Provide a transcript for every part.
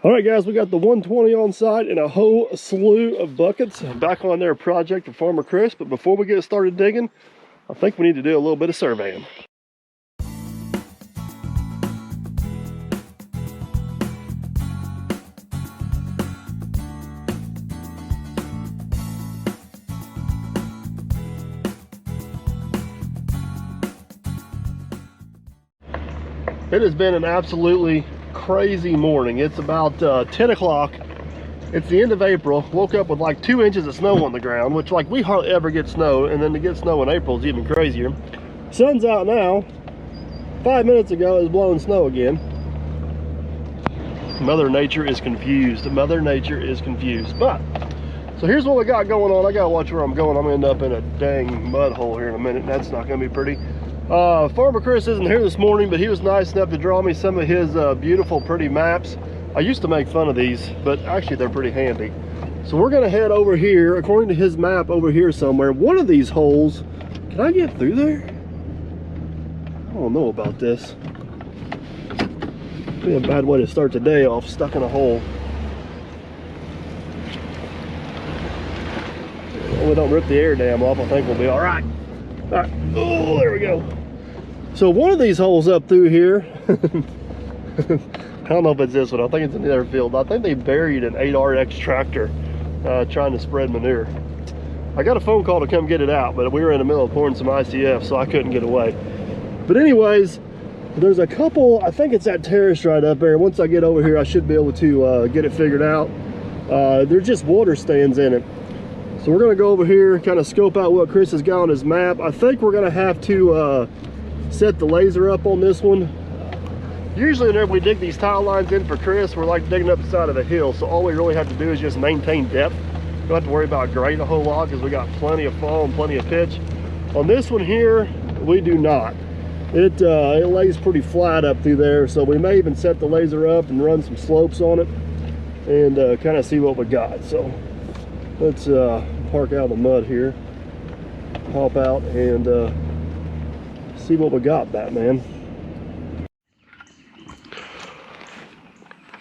All right, guys, we got the 120 on site and a whole slew of buckets back on their project for Farmer Chris. But before we get started digging, I think we need to do a little bit of surveying. It has been an absolutely crazy morning. It's about 10 o'clock. It's the end of April. Woke up with like 2 inches of snow on the ground, which like we hardly ever get snow, and then to get snow in April is even crazier. Sun's out now. 5 minutes ago it was blowing snow again. Mother Nature is confused. Mother Nature is confused. But so here's what we got going on. I gotta watch where I'm going. I'm gonna end up in a dang mud hole here in a minute. That's not gonna be pretty. Farmer Chris isn't here this morning, but he was nice enough to draw me some of his beautiful, pretty maps. I used to make fun of these, but actually they're pretty handy. So we're gonna head over here, according to his map, over here somewhere. One of these holes, can I get through there? I don't know about this. Be a bad way to start the day off, stuck in a hole. Well, we don't rip the air dam off, I think we'll be all right. All right, oh, there we go. So one of these holes up through here, I don't know if it's this one, I think it's in the other field. I think they buried an 8RX tractor trying to spread manure. I got a phone call to come get it out, but we were in the middle of pouring some ICF, so I couldn't get away. But anyways, there's a couple, I think it's that terrace right up there. Once I get over here, I should be able to get it figured out. There's just water stands in it. So we're gonna go over here, kind of scope out what Chris has got on his map. I think we're gonna have to set the laser up on this one. Usually whenever we dig these tile lines in for Chris, we're like digging up the side of a hill. So all we really have to do is just maintain depth. We don't have to worry about grade a whole lot because we got plenty of fall and plenty of pitch. On this one here, we do not. It lays pretty flat up through there. So we may even set the laser up and run some slopes on it and kind of see what we got. So let's park out of the mud here, hop out and see what we got, Batman.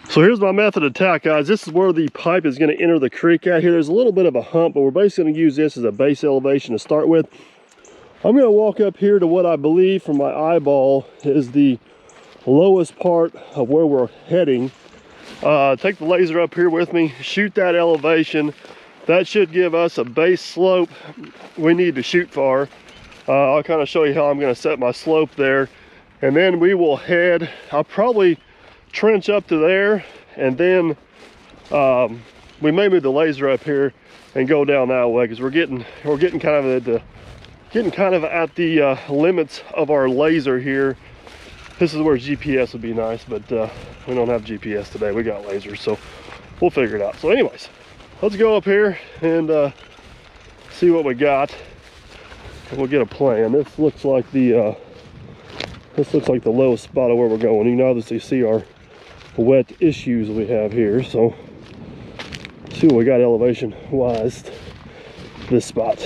So here's my method of attack, guys. This is where the pipe is going to enter the creek out here. There's a little bit of a hump, but we're basically going to use this as a base elevation to start with. I'm going to walk up here to what I believe from my eyeball is the lowest part of where we're heading. Take the laser up here with me, shoot that elevation. That should give us a base slope we need to shoot for. I'll kind of show you how I'm going to set my slope there. And then we will head, I'll probably trench up to there, and then we may move the laser up here and go down that way because we're getting kind of at the limits of our laser here. This is where GPS would be nice, but we don't have GPS today. We got lasers, so we'll figure it out. So anyways, let's go up here and see what we got, and we'll get a plan. This looks like the lowest spot of where we're going. You can obviously see our wet issues we have here, so see what we got elevation wise. This spot,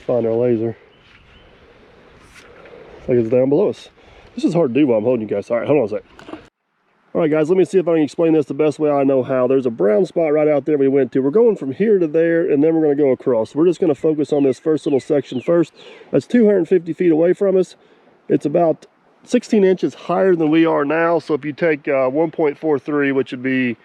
find our laser. Looks like it's down below us. This is hard to do while I'm holding you guys. All right, hold on a sec. All right, guys, let me see if I can explain this the best way I know how. There's a brown spot right out there we went to. We're going from here to there, and then we're going to go across. We're just going to focus on this first little section first. That's 250 feet away from us. It's about 16 inches higher than we are now. So if you take 1.43, which would be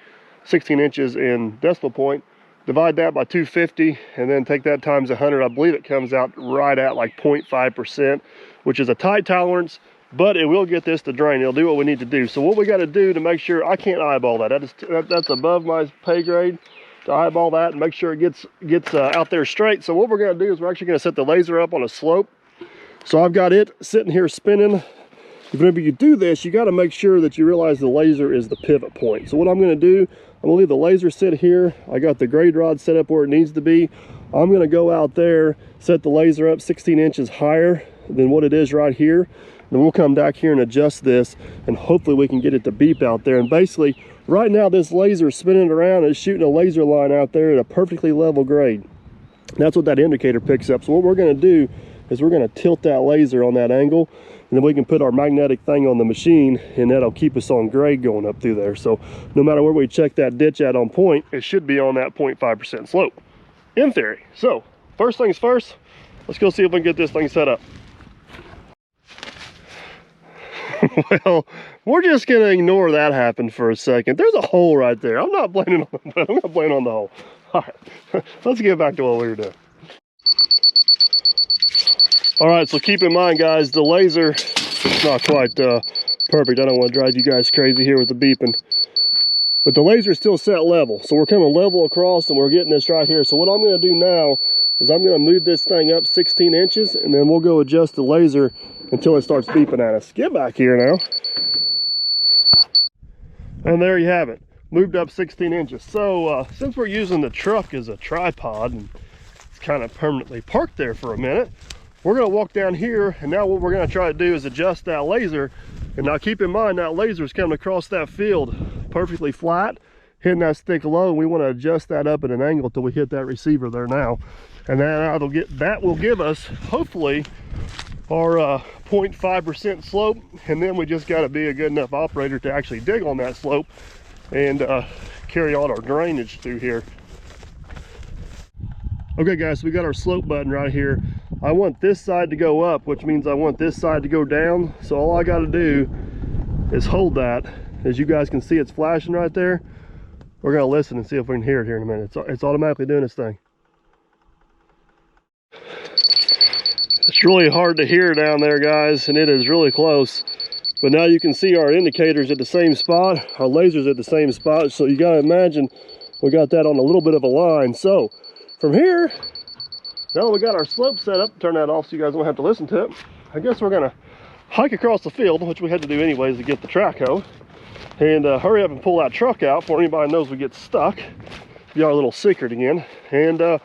16 inches in decimal point, divide that by 250, and then take that times 100, I believe it comes out right at like 0.5%, which is a tight tolerance. But it will get this to drain. It'll do what we need to do. So what we got to do to make sure, I can't eyeball that. That's above my pay grade to eyeball that and make sure it gets out there straight. So what we're going to do is we're actually going to set the laser up on a slope. So I've got it sitting here spinning. Whenever you do this, you got to make sure that you realize the laser is the pivot point. So what I'm going to do, I'm going to leave the laser sit here. I got the grade rod set up where it needs to be. I'm going to go out there, set the laser up 16 inches higher than what it is right here. Then we'll come back here and adjust this, and hopefully we can get it to beep out there. And basically, right now this laser is spinning around and it's shooting a laser line out there at a perfectly level grade. That's what that indicator picks up. So what we're going to do is we're going to tilt that laser on that angle, then we can put our magnetic thing on the machine, and that'll keep us on grade going up through there. So no matter where we check that ditch at on point, it should be on that 0.5% slope, in theory. So first things first, let's go see if we can get this thing set up. Well, we're just gonna ignore that happen for a second. There's a hole right there. I'm not blaming on the hole. All right, let's get back to what we were doing. All right, so keep in mind, guys, the laser is not quite perfect. I don't want to drive you guys crazy here with the beeping, but the laser is still set level. So we're coming level across, and we're getting this right here. So what I'm going to do now is I'm going to move this thing up 16 inches, and then we'll go adjust the laser until it starts beeping at us. Get back here now. And there you have it, moved up 16 inches. So since we're using the truck as a tripod, and it's kind of permanently parked there for a minute, we're going to walk down here, and now what we're going to try to do is adjust that laser. And now keep in mind, that laser is coming across that field perfectly flat, hitting that stick low, and we want to adjust that up at an angle till we hit that receiver there now. And that will give us, hopefully, our 0.5% slope, and then we just got to be a good enough operator to actually dig on that slope and carry all our drainage through here. Okay guys, so we got our slope button right here. I want this side to go up, which means I want this side to go down. So all I got to do is hold that. As you guys can see, it's flashing right there. We're going to listen and see if we can hear it here in a minute. It's automatically doing its thing. It's really hard to hear down there, guys, and it is really close. But now you can see our indicators at the same spot, our lasers at the same spot. So you got to imagine we got that on a little bit of a line. So from here, now that we got our slope set up, turn that off so you guys don't have to listen to it. I guess we're gonna hike across the field, which we had to do anyways to get the track hoe, and hurry up and pull that truck out before anybody knows we get stuck. Be our little secret again. And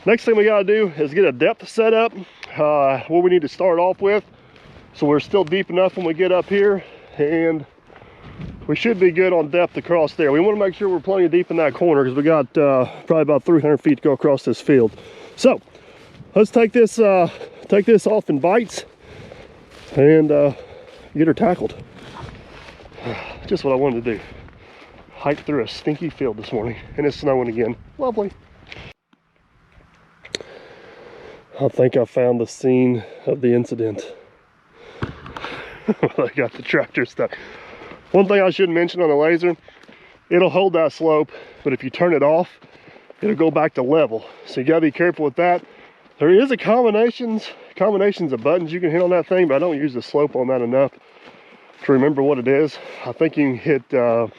next thing we gotta do is get a depth set up, what we need to start off with, so we're still deep enough when we get up here, and we should be good on depth across there. We want to make sure we're plenty deep in that corner, because we got probably about 300 feet to go across this field. So let's take this off in bites and get her tackled. Just what I wanted to do. Hike through a stinky field this morning, and it's snowing again. Lovely. I think I found the scene of the incident. I got the tractor stuck. One thing I should mention on the laser, it'll hold that slope, but if you turn it off, it'll go back to level. So you gotta be careful with that. There is a combinations of buttons you can hit on that thing, but I don't use the slope on that enough to remember what it is. I think you can hit, turn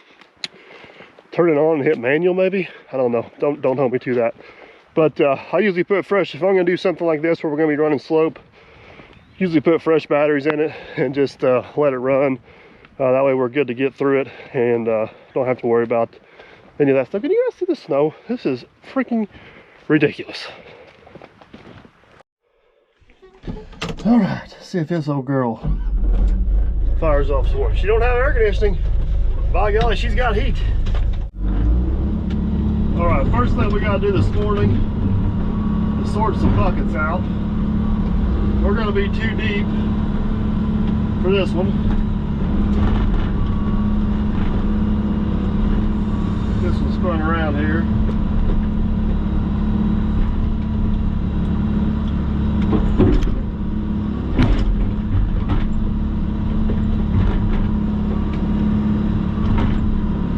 it on and hit manual maybe. I don't know, don't hold me to that. But I usually put fresh, if I'm gonna do something like this where we're gonna be running slope, usually put fresh batteries in it and just let it run. That way we're good to get through it, and don't have to worry about any of that stuff. Can you guys see the snow? This is freaking ridiculous. All right, see if this old girl fires off some more. She don't have air conditioning. By golly, she's got heat. All right, first thing we gotta do this morning is sort some buckets out. We're gonna be too deep for this one. This one spun around here.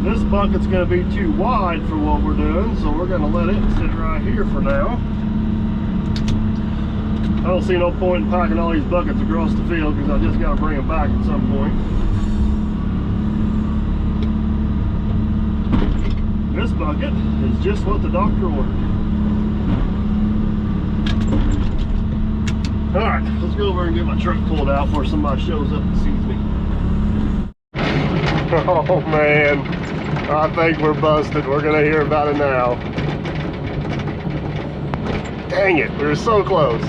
This bucket's going to be too wide for what we're doing, so we're going to let it sit right here for now. I don't see no point in packing all these buckets across the field, because I just got to bring them back at some point. This bucket is just what the doctor ordered. Alright, let's go over and get my truck pulled out before somebody shows up and sees me. Oh man, I think we're busted. We're gonna hear about it now. Dang it, we were so close.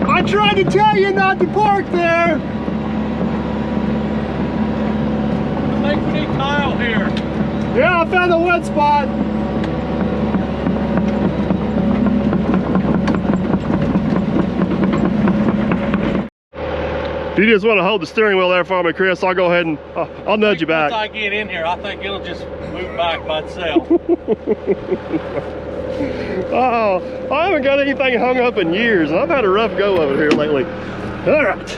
I tried to tell you not to park there. I think we need tile here. Yeah, I found a wet spot. If you just want to hold the steering wheel there for me, Chris, I'll go ahead and I'll nudge you back. Once I get in here, I think it'll just move back by itself. Oh, I haven't got anything hung up in years, and I've had a rough go of it here lately. All right.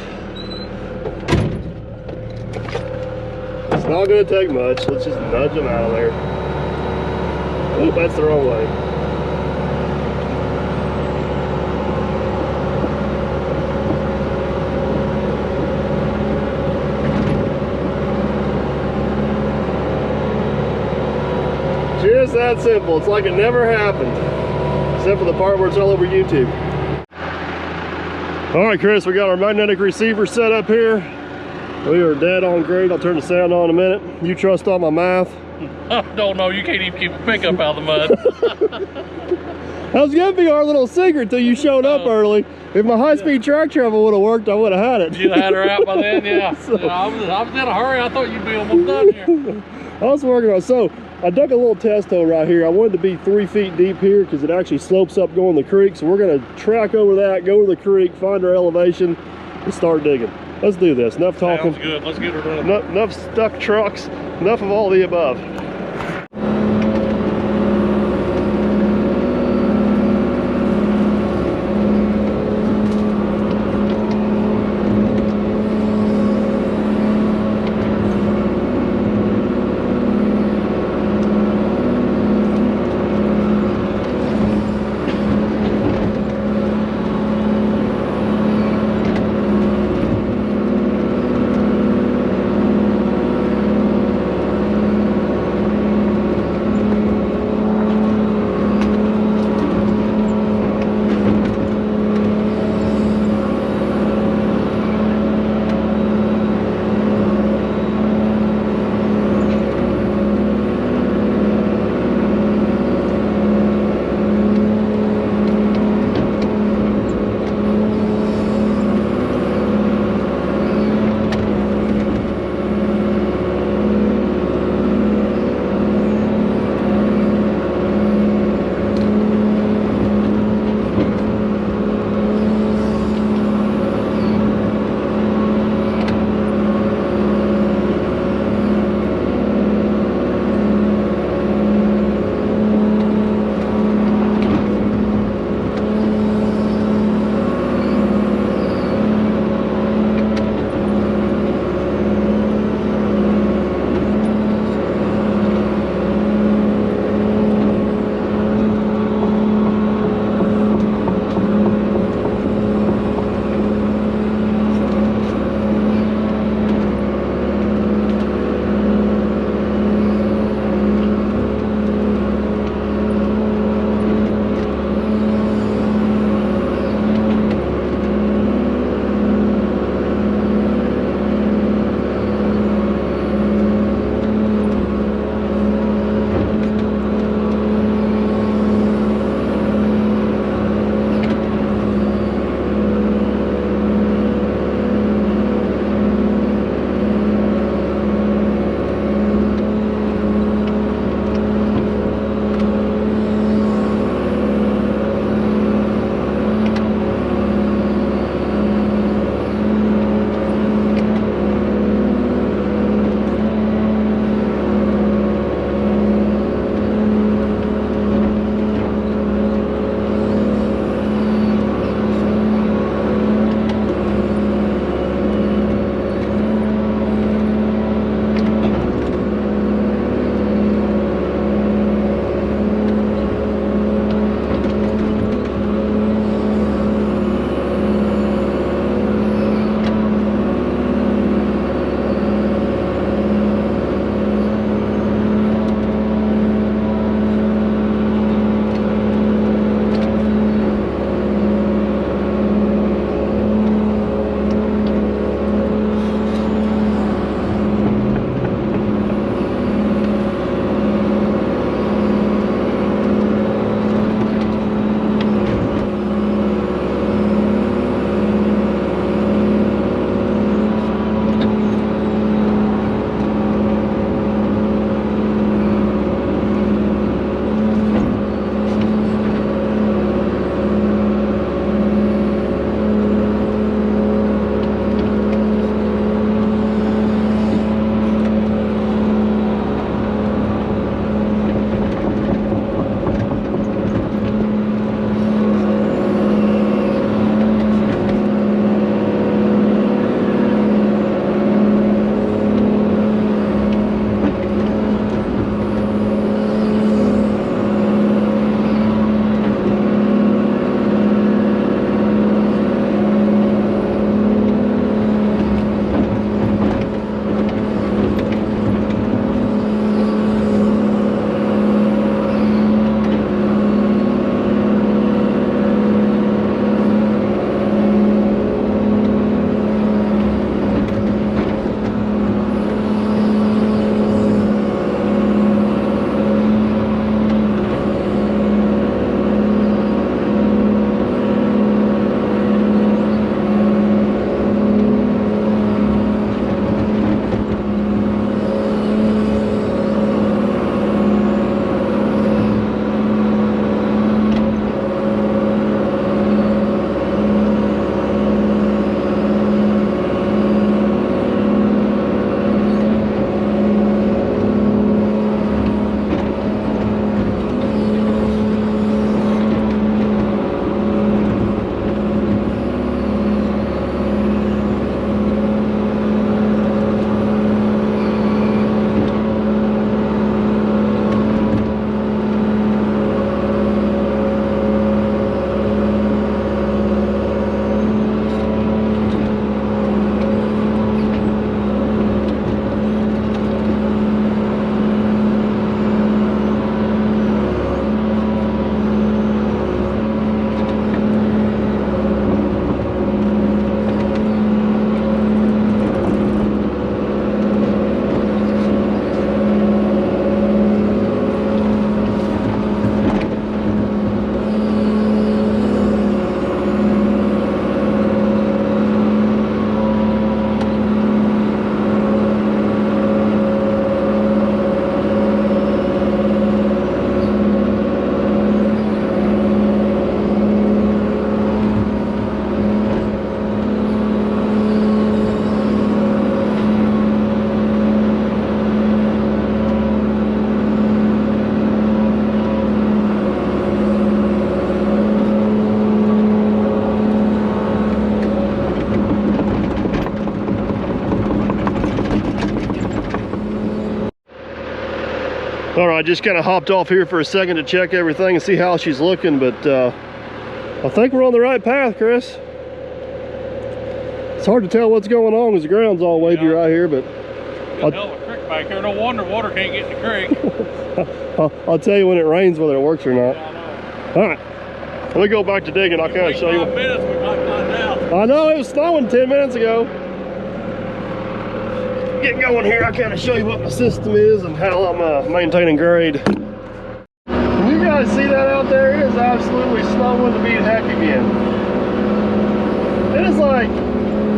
It's not going to take much. Let's just nudge them out of there. Oh, that's the wrong way. Just that simple. It's like it never happened. Except for the part where it's all over YouTube. All right, Chris, we got our magnetic receiver set up here. We are dead on great. I'll turn the sound on in a minute. You trust on my math? I don't know. You can't even keep a pickup out of the mud. That was gonna be our little secret till you showed up early. If my high-speed track travel would have worked, I would have had it. You'd have had her out by then, yeah. So, yeah, I was in a hurry. I thought you'd be almost done here. I was working on it. So I dug a little test hole right here. I wanted to be 3 feet deep here because it actually slopes up going the creek. So we're gonna track over that, go to the creek, find our elevation, and start digging. Let's do this. Enough talking. Sounds good. Let's get her running. Enough stuck trucks. Enough of all the above. All right, just kind of hopped off here for a second to check everything and see how she's looking, but I think we're on the right path, Chris. It's hard to tell what's going on because the ground's all wavy right here, but Good hell of a creek back here. No wonder water can't get in the creek. I'll tell you when it rains whether it works or not. Yeah, I know. All right, let me go back to digging. I'll kind of show you. 5 minutes, we might find out. I know it was snowing 10 minutes ago. Get going here. I kind of show you what my system is and how I'm maintaining grade. Can you guys see that out there? It is absolutely snowing to beat heck again. It is like,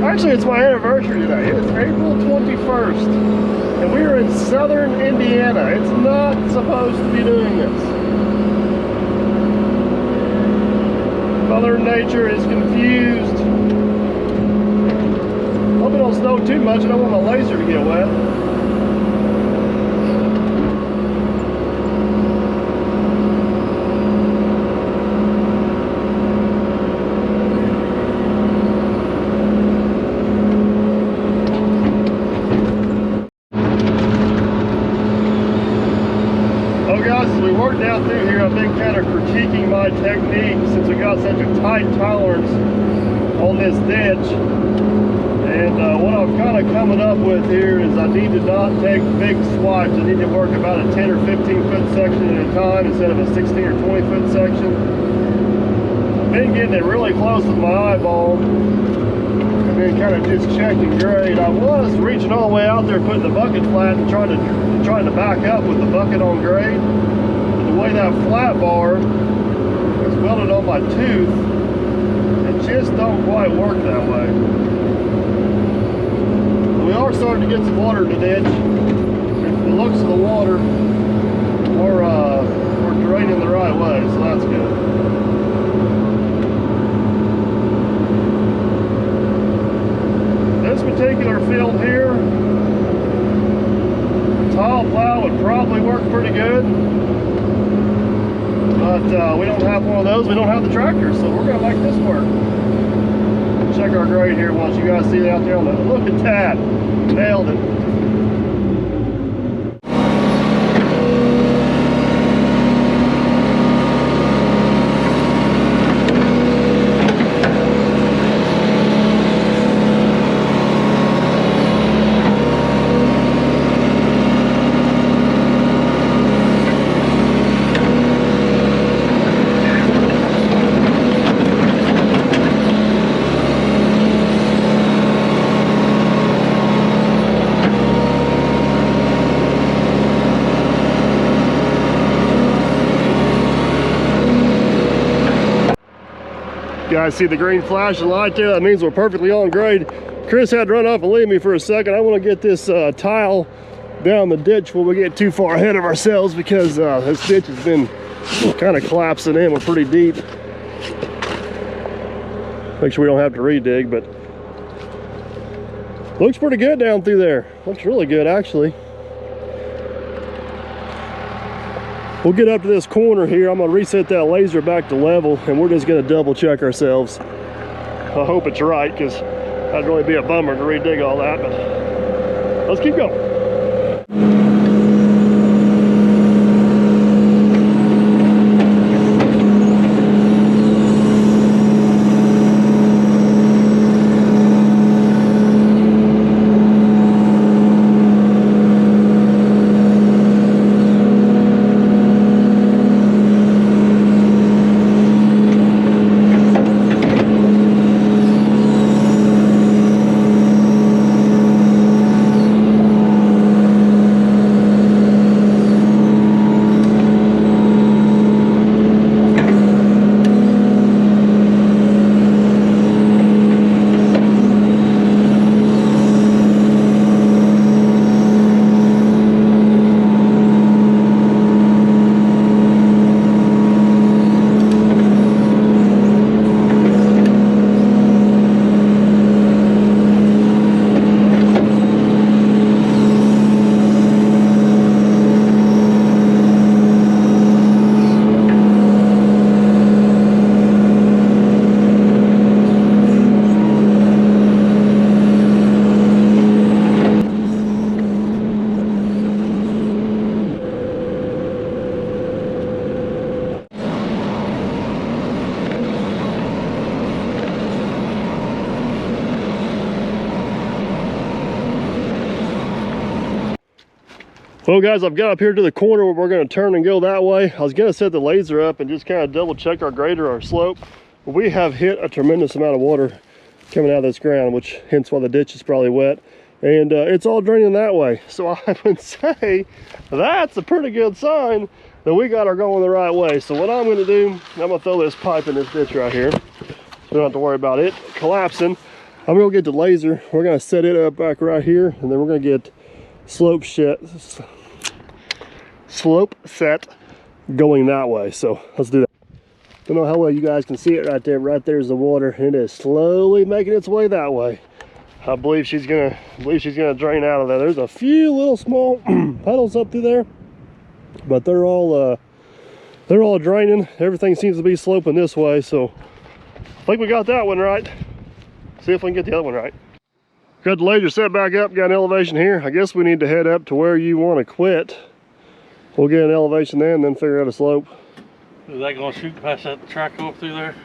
actually it's my anniversary today. It is April 21st and we are in southern Indiana. It's not supposed to be doing this. Mother Nature is confused. Hope it don't snow too much. I don't want my laser to get wet. Down through here, I've been kind of critiquing my technique since we got such a tight tolerance on this ditch. And what I'm kind of coming up with here is I need to not take big swipes. I need to work about a 10 or 15 foot section at a time instead of a 16 or 20 foot section. I've been getting it really close with my eyeball and then kind of just checking grade. I was reaching all the way out there, putting the bucket flat and trying to back up with the bucket on grade. The way that flat bar is welded on my tooth, it just don't quite work that way. We are starting to get some water in the ditch. If it looks of the water, we're draining the right way, so that's good. This particular field here, a tile plow would probably work pretty good. But we don't have one of those. We don't have the tractor, so we're going to make this work. Check our grade here once you guys see it out there on the. Look at that. Nailed it. Guys, see the green flashing light there? That means we're perfectly on grade. Chris had to run off and leave me for a second. I want to get this tile down the ditch before we get too far ahead of ourselves because this ditch has been kind of collapsing in. We're pretty deep. Make sure we don't have to re-dig, but looks pretty good down through there. Looks really good, actually. We'll get up to this corner here. I'm gonna reset that laser back to level and we're just gonna double check ourselves. I hope it's right because that'd really be a bummer to re-dig all that, but let's keep going. Well guys, I've got up here to the corner where we're going to turn and go that way. I was going to set the laser up and just kind of double check our grade or our slope. But we have hit a tremendous amount of water coming out of this ground, which hence why the ditch is probably wet. And it's all draining that way. So I would say that's a pretty good sign that we got our going the right way. So what I'm going to do, I'm going to throw this pipe in this ditch right here. So we don't have to worry about it collapsing. I'm going to get the laser. We're going to set it up back right here, and then we're going to get slope set going that way. So let's do that. Don't know how well you guys can see it right there. Right there's the water, and it is slowly making its way that way. I believe she's gonna drain out of there. There's a few little small puddles up through there, but they're all draining. Everything seems to be sloping this way, so I think we got that one right. See if we can get the other one right. Got the laser set back up, got an elevation here. I guess we need to head up to where you want to quit. We'll get an elevation there and then figure out a slope. Is that going to shoot past that track up through there?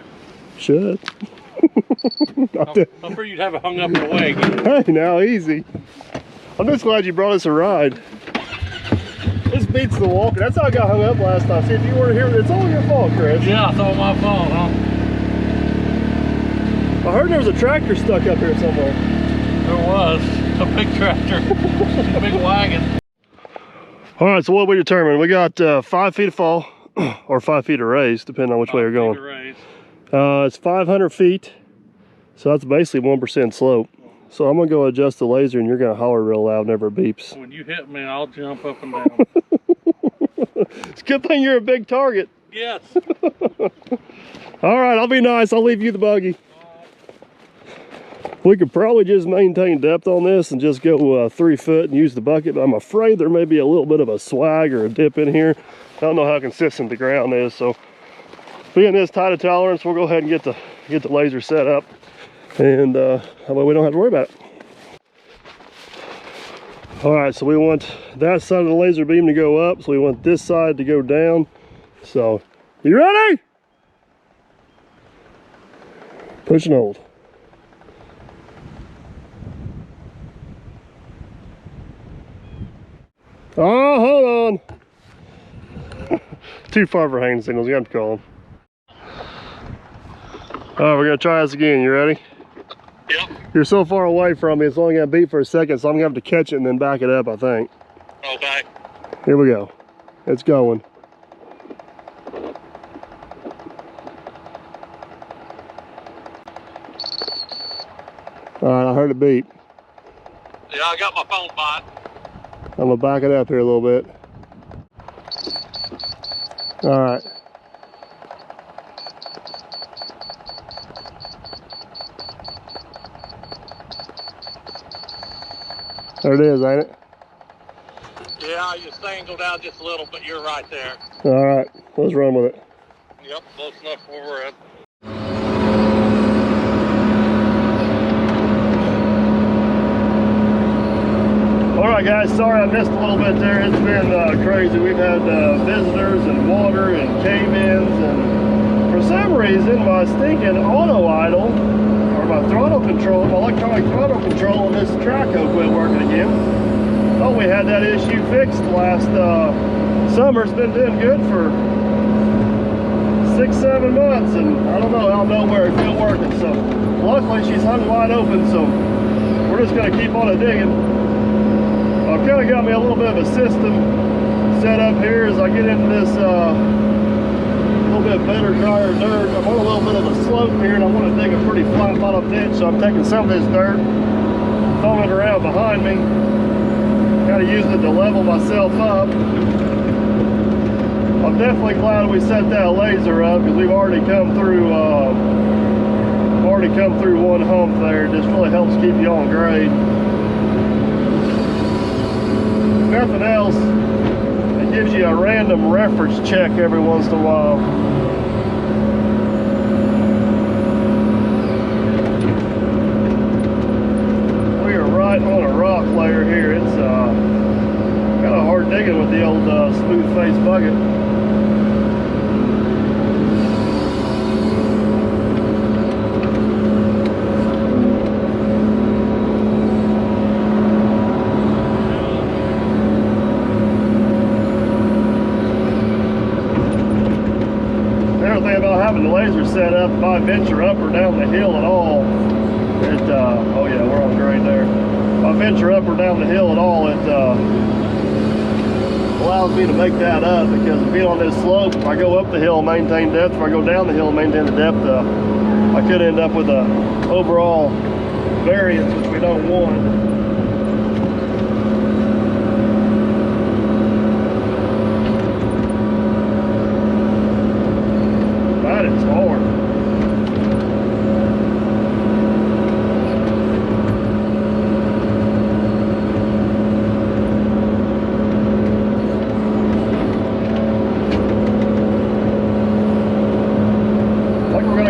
Should. I'm sure you'd have it hung up in the way again. Hey, now easy. I'm just glad you brought us a ride. This beats the walking. That's how I got hung up last time. See, if you weren't here, it's all your fault, Chris. Yeah, it's all my fault, huh? I heard there was a tractor stuck up here somewhere. There was. A big tractor. A big wagon. All right, so what we determined, we got 5 feet of fall or 5 feet of raise, depending on which way you're going. It's 500 feet, so that's basically 1% slope. So I'm gonna go adjust the laser, and you're gonna holler real loud whenever it beeps. When you hit me, I'll jump up and down. It's a good thing you're a big target. Yes. All right, I'll be nice. I'll leave you the buggy. We could probably just maintain depth on this and just go 3 foot and use the bucket, but I'm afraid there may be a little bit of a swag or a dip in here. I don't know how consistent the ground is, so being this tight of tolerance, we'll go ahead and get the laser set up, and that way we don't have to worry about it. All right, so we want that side of the laser beam to go up, so we want this side to go down. So, you ready? Push and hold. Oh, hold on. Too far for hand signals, you have to call them. All right, we're gonna try this again. You ready? Yep. You're so far away from me, it's only gonna beep for a second, so I'm gonna have to catch it and then back it up, I think. Okay. Here we go. It's going. All right, I heard it beep. Yeah, I got my phone bot. I'm gonna back it up here a little bit. All right. There it is, ain't it? Yeah, your thing go down just a little, but you're right there. All right, let's run with it. Yep, close enough where we're at. All right, guys, sorry I missed a little bit there. It's been crazy. We've had visitors and water and cave-ins, and for some reason my stinking auto idle, or my throttle control, my electronic throttle control on this Traco quit working again. Thought we had that issue fixed last summer. It's been doing good for 6-7 months, and I don't know, out of nowhere it's still working. So luckily she's hung wide open, so we're just gonna keep on a digging. I've kind of got me a little bit of a system set up here as I get into this little bit better, drier dirt. I'm on a little bit of a slope here, and I want to dig a pretty flat bottom ditch, so I'm taking some of this dirt, throwing it around behind me, kind of using it to level myself up. I'm definitely glad we set that laser up, because we've already come through one hump there. It just really helps keep you on grade. Nothing else, it gives you a random reference check every once in a while. We are right on a rock layer here. It's kind of hard digging with the old smooth face bucket. having the laser set up, if I venture up or down the hill at all, it, oh yeah, we're on grade there. If I venture up or down the hill at all, it allows me to make that up, because being on this slope, if I go up the hill and maintain depth, if I go down the hill and maintain the depth, I could end up with a overall variance, which we don't want. That is hard.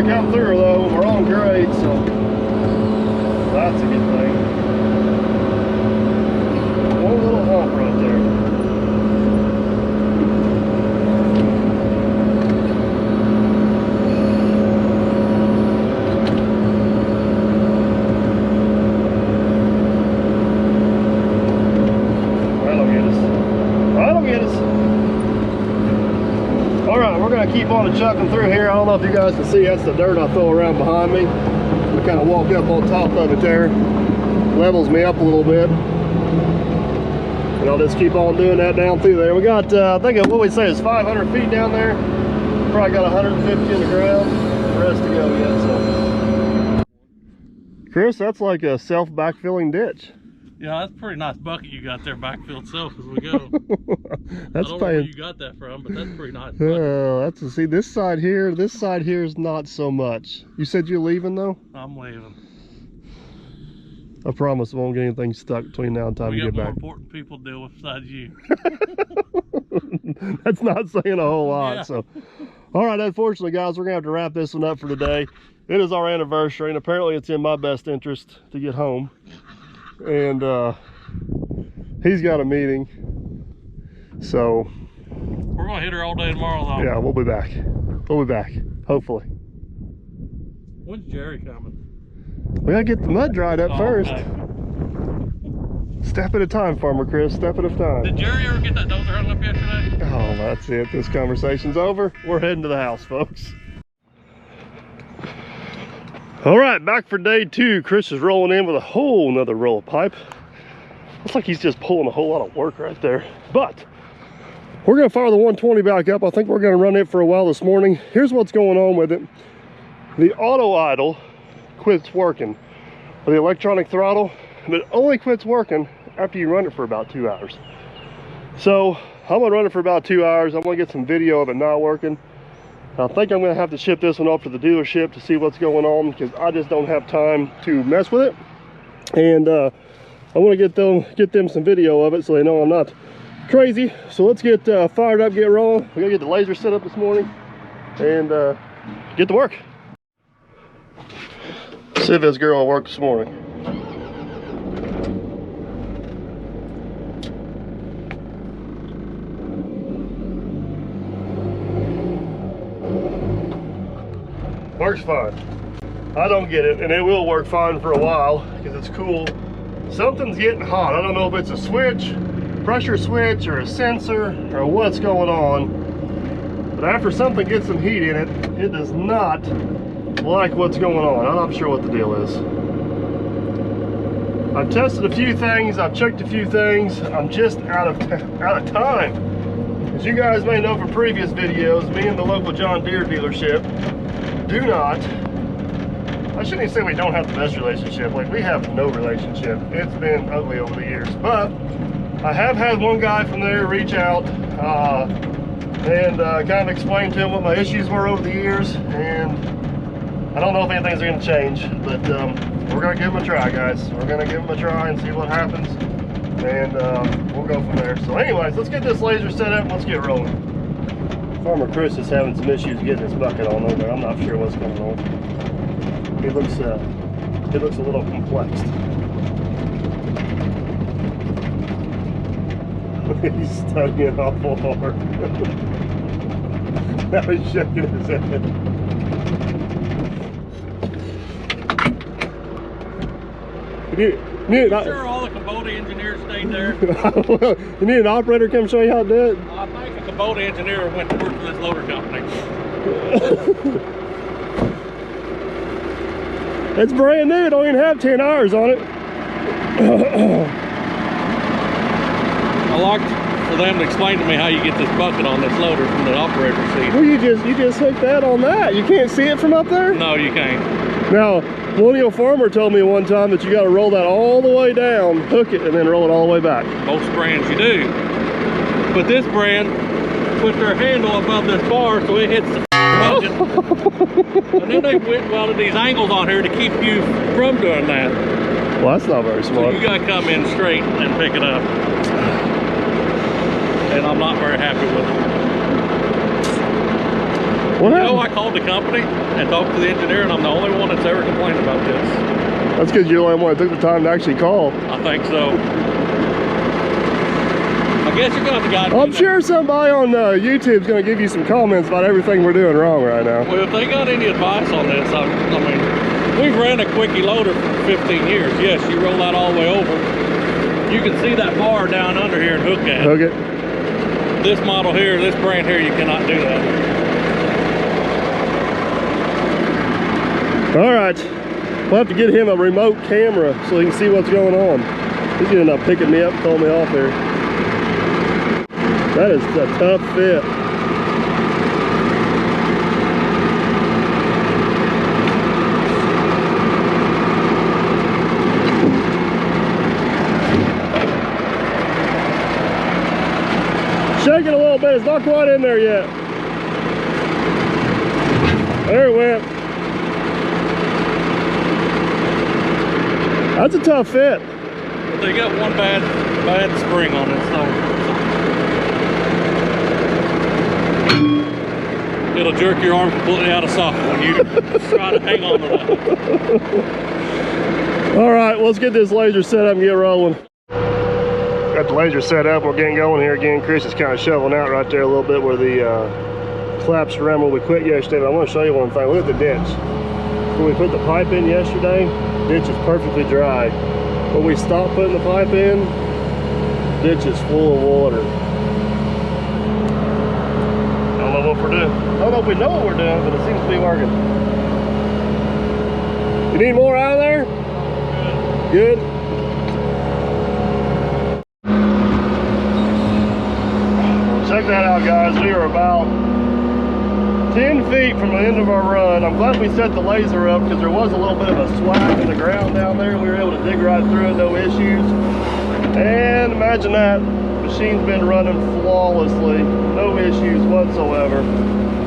Come through though, we're on grade, so that's a good thing. One little hump right there. That'll get us. That'll get us. Alright, we're going to keep on chucking through here. I don't know if you guys can see, that's the dirt I throw around behind me. I kind of walk up on top of it there. Levels me up a little bit. And I'll just keep on doing that down through there. We got, I think what we say is 500 feet down there. Probably got 150 in the ground. The rest to go yet, so. Chris, that's like a self-backfilling ditch. Yeah, that's a pretty nice bucket you got there, backfilled self as we go. That's I don't know where you got that from, but that's pretty nice. That's see, this side here is not so much. You said you're leaving though? I'm leaving. I promise I won't get anything stuck between now and time you get back. We got more important people to deal with besides you. That's not saying a whole lot. Yeah. So, all right, unfortunately, guys, we're gonna have to wrap this one up for today. It is our anniversary, and apparently it's in my best interest to get home. And he's got a meeting, so we're gonna hit her all day tomorrow though. Yeah, we'll be back hopefully. When's Jerry coming? We gotta get the mud dried up first. Okay. Step at a time, Farmer Chris, step at a time. Did Jerry ever get that dozer hung up yesterday? Oh, that's it, this conversation's over. We're heading to the house, folks. All right, back for day 2. Chris is rolling in with a whole nother roll of pipe. Looks like he's just pulling a whole lot of work right there. But we're gonna fire the 120 back up. I think we're gonna run it for a while this morning. Here's what's going on with it. The auto idle quits working. The electronic throttle, but it only quits working after you run it for about 2 hours. So I'm gonna run it for about 2 hours. I'm gonna get some video of it not working. I think I'm gonna have to ship this one off to the dealership to see what's going on, because I just don't have time to mess with it. And I want to get them some video of it so they know I'm not crazy. So let's get fired up, get rolling. We gotta get the laser set up this morning and get to work. See if this girl will work this morning. Works fine. I don't get it, and it will work fine for a while because it's cool. Something's getting hot. I don't know if it's a switch, pressure switch, or a sensor, or what's going on. But after something gets some heat in it, it does not like what's going on. I'm not sure what the deal is. I've tested a few things, I've checked a few things. I'm just out of time. As you guys may know from previous videos, me and the local John Deere dealership do not, I shouldn't even say we don't have the best relationship. Like, we have no relationship. It's been ugly over the years. But I have had one guy from there reach out and kind of explain to him what my issues were over the years. And I don't know if anything's going to change, but we're going to give him a try, guys. We're going to give him a try and see what happens. And we'll go from there. So anyways, let's get this laser set up and let's get rolling. Farmer Chris is having some issues getting his bucket on over there. I'm not sure what's going on. It looks a little complex. He's studying awful hard. Now he's shaking his head. Sure, all the Kubota engineers stayed there. You need an operator to come show you how to do it? I think a Kubota engineer went to work for this loader company. It's brand new, it don't even have 10 hours on it. I like for them to explain to me how you get this bucket on this loader from the operator's seat. Well, you just hook that on that. You can't see it from up there? No, you can't. Now, Colonial Farmer told me one time that you got to roll that all the way down, hook it, and then roll it all the way back. Most brands you do. But this brand put their handle above this bar so it hits the bucket. And then they welded these angles on here to keep you from doing that. Well, that's not very smart. So you gotta come in straight and pick it up. And I'm not very happy with it. What happened? You know, I called the company and talked to the engineer, and I'm the only one that's ever complained about this. That's because you're the only one that took the time to actually call. I think so. I guess you're gonna have to guide me. I'm sure somebody on YouTube's going to give you some comments about everything we're doing wrong right now. Well, if they got any advice on this, I mean, we've ran a quickie loader for 15 years. Yes, you roll that all the way over. You can see that bar down under here and hook at. Hook it. This model here, this brand here, you cannot do that. All right, we'll have to get him a remote camera so he can see what's going on. He's gonna end up picking me up and throwing me off there. That is a tough fit. Shake it a little bit, it's not quite in there yet. There it went. That's a tough fit. They got one bad spring on it, so it'll jerk your arm completely out of socket when you try to hang on to that. All right, let's get this laser set up and get rolling. Got the laser set up, we're getting going here again. Chris is kind of shoveling out right there a little bit where the collapsed ram where we quit yesterday. But I want to show you one thing. Look at the ditch. When we put the pipe in yesterday, ditch is perfectly dry. When we stop putting the pipe in, ditch is full of water. I don't know what we're doing. I don't know if we know what we're doing, but it seems to be working. You need more out of there? Good. Well, check that out, guys. We are about 10 feet from the end of our run. I'm glad we set the laser up because there was a little bit of a swag in the ground down there. We were able to dig right through it, no issues. And imagine that, machine's been running flawlessly, no issues whatsoever.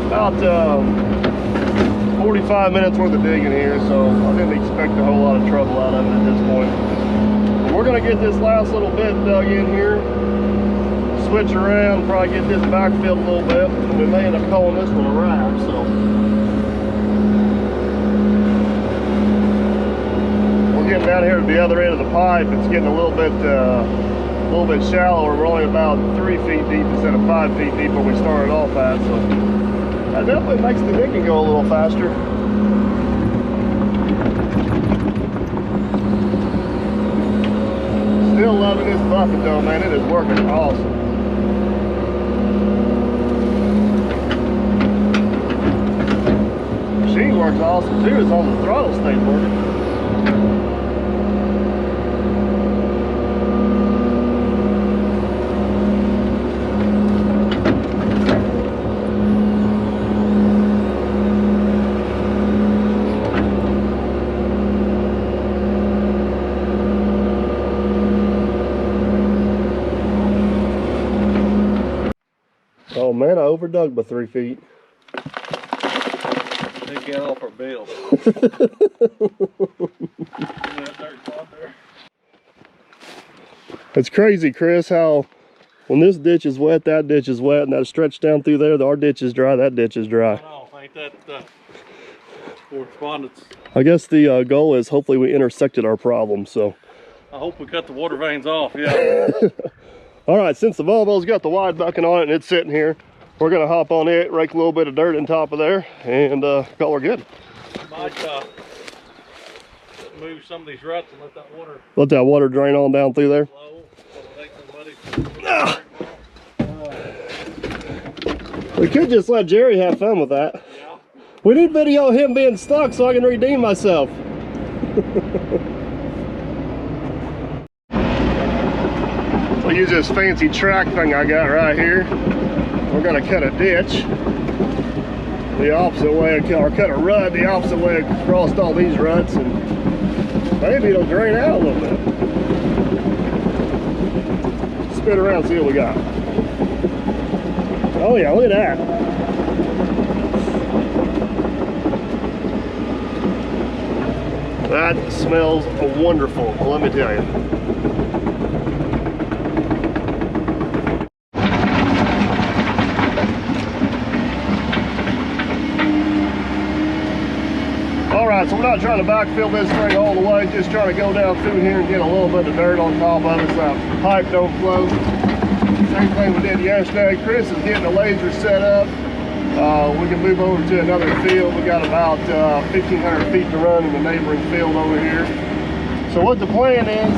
About 45 minutes worth of digging here, so I didn't expect a whole lot of trouble out of it at this point. But we're gonna get this last little bit dug in here, switch around, probably get this backfilled a little bit, and we may end up calling this one a wrap. So we're getting down here to the other end of the pipe. It's getting a little bit shallower. We're only about 3 feet deep instead of 5 feet deep where we started off at. So that definitely makes the digging go a little faster. Still loving this bucket though, man. It is working awesome. Machine works awesome too, as long as the throttle stays working. Oh man, I overdug by 3 feet. Take it off our bill. It's crazy, Chris, how when this ditch is wet, that ditch is wet, and that stretch down through there, our ditch is dry, that ditch is dry. I know, ain't that correspondence? I guess the goal is hopefully we intersected our problem, so. I hope we cut the water veins off, yeah. All right, since the Volvo's got the wide bucket on it and it's sitting here, we're gonna hop on it, rake a little bit of dirt on top of there, and call we're good. Might move some of these ruts and Let that water drain on down through there. flow so it ain't so muddy. We could just let Jerry have fun with that. Yeah. We need video of him being stuck so I can redeem myself. We'll use this fancy track thing I got right here. We're gonna cut a ditch the opposite way, or cut a rut the opposite way across all these ruts, and maybe it'll drain out a little bit. Spin around, see what we got. Oh yeah, look at that. That smells wonderful, let me tell you. Alright, so we're not trying to backfill this thing all the way, just trying to go down through here and get a little bit of dirt on top of it so that pipe don't flow. Same thing we did yesterday. Chris is getting the laser set up. We can move over to another field. We got about 1,500 feet to run in the neighboring field over here. So what the plan is,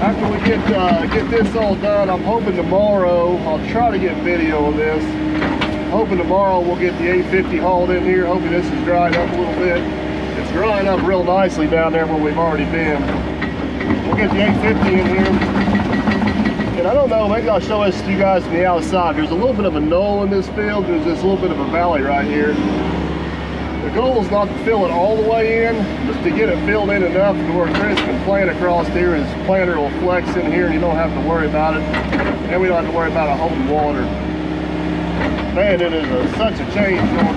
after we get this all done, I'm hoping tomorrow, I'll try to get video of this. Hoping tomorrow we'll get the 850 hauled in here. Hoping this is dried up a little bit. It's drying up real nicely down there where we've already been. We'll get the 850 in here. And I don't know, maybe I'll show this to you guys from the outside. There's a little bit of a knoll in this field. There's this little bit of a valley right here. The goal is not to fill it all the way in, just to get it filled in enough to where Chris can plant across here. His planter will flex in here and you don't have to worry about it. And we don't have to worry about it holding water. Man, it is such a change going.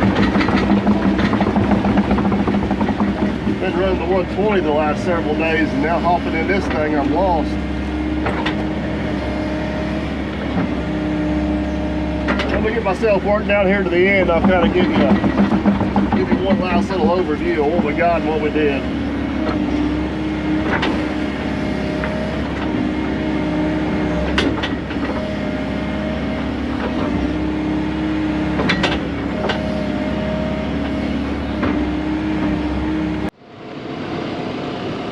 Been running the 120 the last several days, and now hopping in this thing, I'm lost. Let me get myself worked down here to the end. I'll kind of give you one last little overview of what we got and what we did.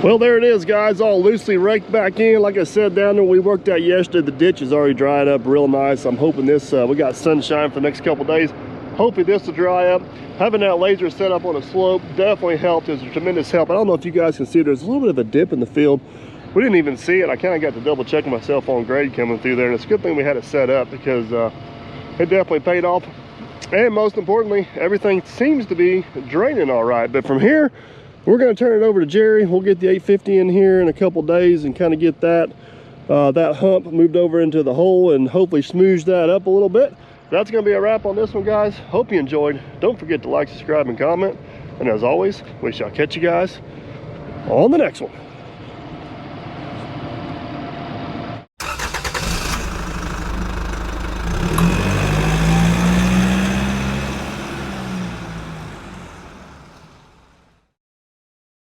Well, there it is, guys, all loosely raked back in. Like I said, down there we worked out yesterday, the ditch is already dried up real nice. I'm hoping this, we got sunshine for the next couple days. Hopefully this will dry up. Having that laser set up on a slope definitely helped. It's a tremendous help. I don't know if you guys can see, there's a little bit of a dip in the field. We didn't even see it. I kind of got to double checking myself on grade coming through there, and it's a good thing we had it set up because it definitely paid off. And most importantly, everything seems to be draining all right. But from here, we're going to turn it over to Jerry. We'll get the 850 in here in a couple days and kind of get that that hump moved over into the hole and hopefully smooth that up a little bit. That's going to be a wrap on this one, guys. Hope you enjoyed. Don't forget to like, subscribe, and comment. And as always, we shall catch you guys on the next one.